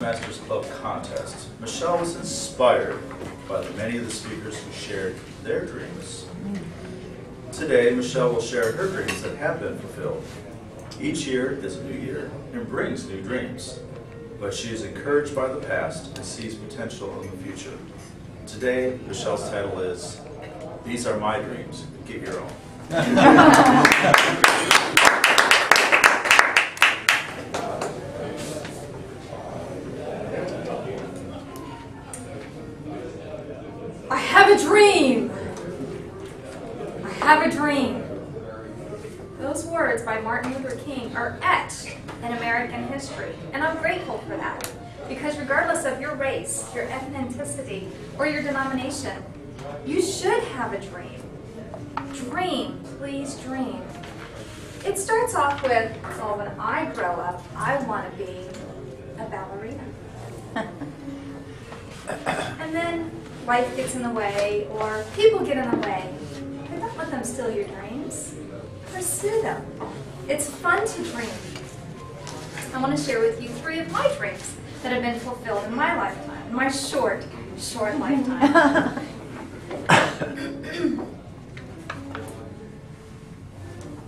Masters Club contest, Michelle was inspired by the many of the speakers who shared their dreams. Today, Michelle will share her dreams that have been fulfilled. Each year is a new year and brings new dreams, but she is encouraged by the past and sees potential in the future. Today, Michelle's title is, These Are My Dreams, Get Your Own. I have a dream. I have a dream. Those words by Martin Luther King are etched in American history, and I'm grateful for that. Because regardless of your race, your ethnicity, or your denomination, you should have a dream. Dream, please dream. It starts off with, well, when I grow up, I want to be a ballerina. And then life gets in the way, or people get in the way. But don't let them steal your dreams. Pursue them. It's fun to dream. I want to share with you 3 of my dreams that have been fulfilled in my lifetime, in my short lifetime.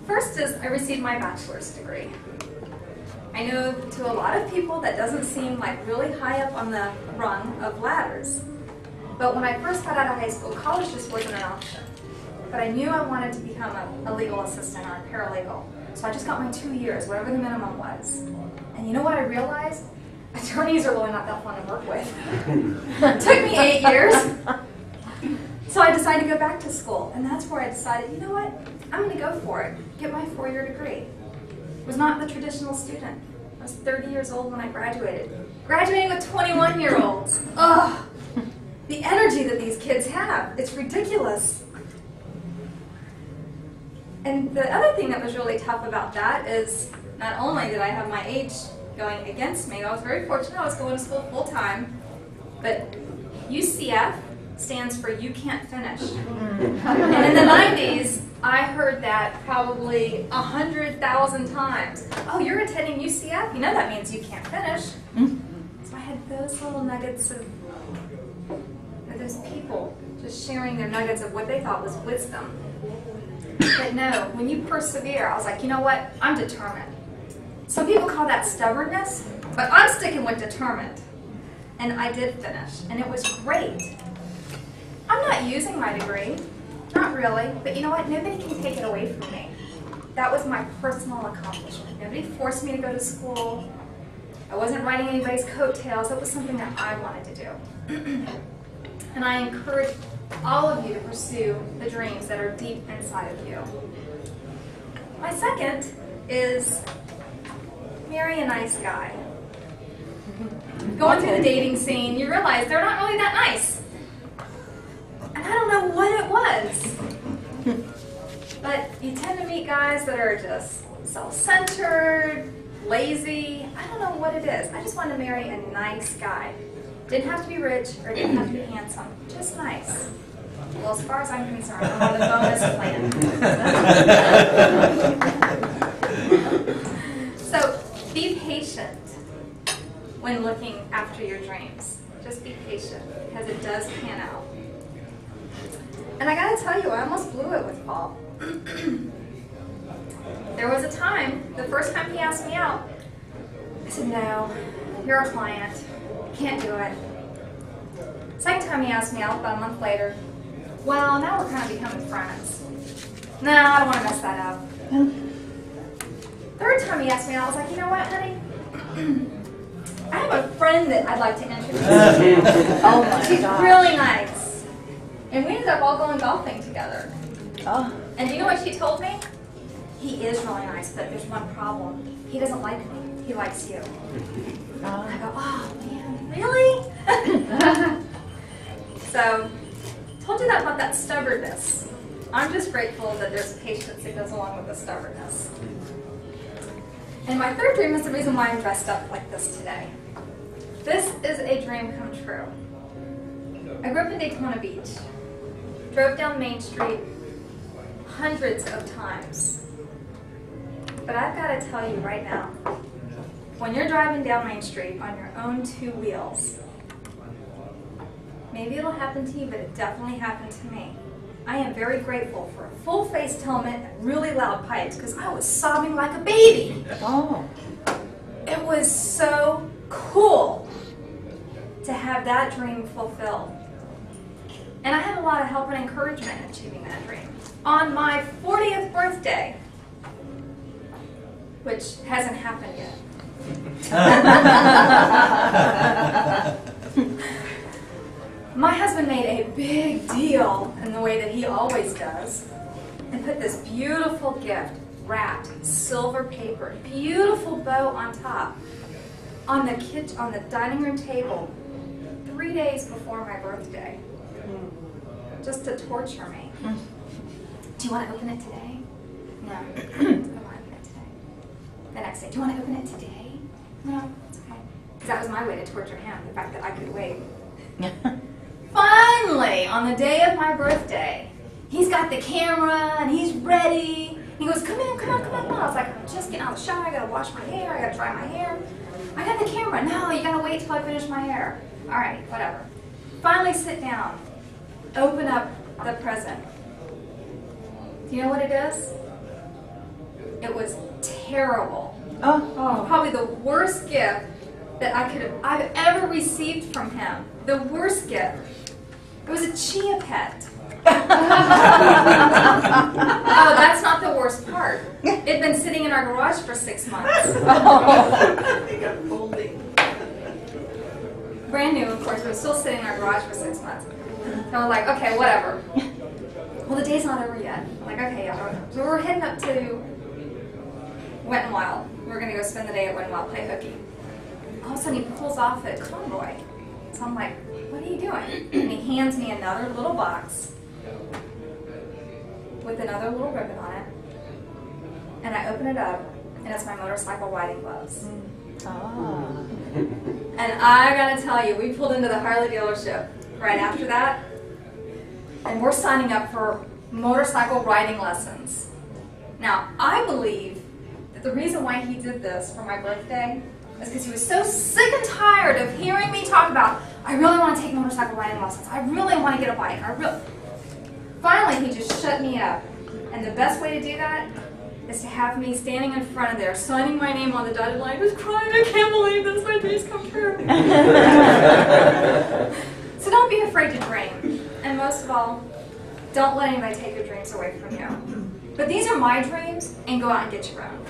First is I received my bachelor's degree. I know to a lot of people that doesn't seem like really high up on the rung of ladders. But when I first got out of high school, college just wasn't an option. But I knew I wanted to become a legal assistant or a paralegal. So I just got my 2 years, whatever the minimum was. And you know what I realized? Attorneys are really not that fun to work with. It took me 8 years. So I decided to go back to school. And that's where I decided, you know what? I'm going to go for it. Get my 4-year degree. I was not the traditional student. I was 30 years old when I graduated. Graduating with 21-year-olds. Ugh! The energy that these kids have, it's ridiculous. And the other thing that was really tough about that is not only did I have my age going against me, I was very fortunate I was going to school full-time, but UCF stands for You Can't Finish. And in the 90s, I heard that probably 100,000 times. Oh, you're attending UCF? You know that means you can't finish. So I had those little nuggets of those people just sharing their nuggets of what they thought was wisdom. But no, when you persevere, I was like, you know what? I'm determined. Some people call that stubbornness, but I'm sticking with determined. And I did finish, and it was great. I'm not using my degree, not really, but you know what? Nobody can take it away from me. That was my personal accomplishment. Nobody forced me to go to school. I wasn't riding anybody's coattails. That was something that I wanted to do. And I encourage all of you to pursue the dreams that are deep inside of you. My second is marry a nice guy. Going through the dating scene, you realize they're not really that nice. And I don't know what it was. But you tend to meet guys that are just self-centered, lazy. I don't know what it is. I just wanted to marry a nice guy. Didn't have to be rich or didn't have to be handsome. Just nice. Well, as far as I'm concerned, I'm on the bonus plan. So be patient when looking after your dreams. Just be patient because it does pan out. And I gotta tell you, I almost blew it with Paul. There was a time, the first time he asked me out, I said, no, you're a client. Can't do it. Second time he asked me out, about a month later, well, now we're kind of becoming friends. No, I don't want to mess that up. Third time he asked me out, I was like, you know what, honey? I have a friend that I'd like to introduce you to. Oh my She's gosh. really nice. And we ended up all going golfing together. Oh. And do you know what she told me? He is really nice, but there's one problem. He doesn't like me. He likes you. And I go, oh man, really? So, told you that about that stubbornness. I'm just grateful that there's patience that goes along with the stubbornness. And my third dream is the reason why I'm dressed up like this today. This is a dream come true. I grew up in Daytona Beach. Drove down Main Street hundreds of times. But I've got to tell you right now, when you're driving down Main Street on your own two wheels, maybe it'll happen to you, but it definitely happened to me. I am very grateful for a full-faced helmet and really loud pipes because I was sobbing like a baby. Oh. It was so cool to have that dream fulfilled. And I had a lot of help and encouragement in achieving that dream. On my 40th birthday, which hasn't happened yet. My husband made a big deal in the way that he always does and put this beautiful gift wrapped in silver paper, beautiful bow on top, on the dining room table 3 days before my birthday, just to torture me. Do you want to open it today? No, I don't want to open it today. The next day, do you want to open it today? No, it's okay. Because that was my way to torture him, the fact that I could wait. Finally, on the day of my birthday, he's got the camera and he's ready. He goes, come in, come on, come on, come on. I was like, I'm just getting out of the shower. I gotta wash my hair. I gotta dry my hair. I got the camera. No, you gotta wait till I finish my hair. All right, whatever. Finally sit down, open up the present. Do you know what it is? It was terrible. Oh. Probably the worst gift that I've ever received from him. The worst gift. It was a chia pet. Oh, that's not the worst part. It'd been sitting in our garage for 6 months. Brand new, of course, but it was still sitting in our garage for 6 months. So I was like, okay, whatever. Well, the day's not over yet. I'm like, okay, yeah. So we're heading up to Wet n Wild. We're going to go spend the day at Wet n Wild, play hooky. All of a sudden, he pulls off a convoy. So I'm like, what are you doing? And he hands me another little box with another little ribbon on it. And I open it up, and it's my motorcycle riding gloves. And I gotta tell you, we pulled into the Harley dealership right after that, and we're signing up for motorcycle riding lessons. Now, I believe that the reason why he did this for my birthday is because he was so sick and tired of hearing me talk about, I really want to take motorcycle riding lessons. I really want to get a bike. Finally, he just shut me up. And the best way to do that is to have me standing in front of there, signing my name on the dotted line, just crying, I can't believe this, my dreams come true. So don't be afraid to dream. And most of all, don't let anybody take your dreams away from you. But these are my dreams, and go out and get your own.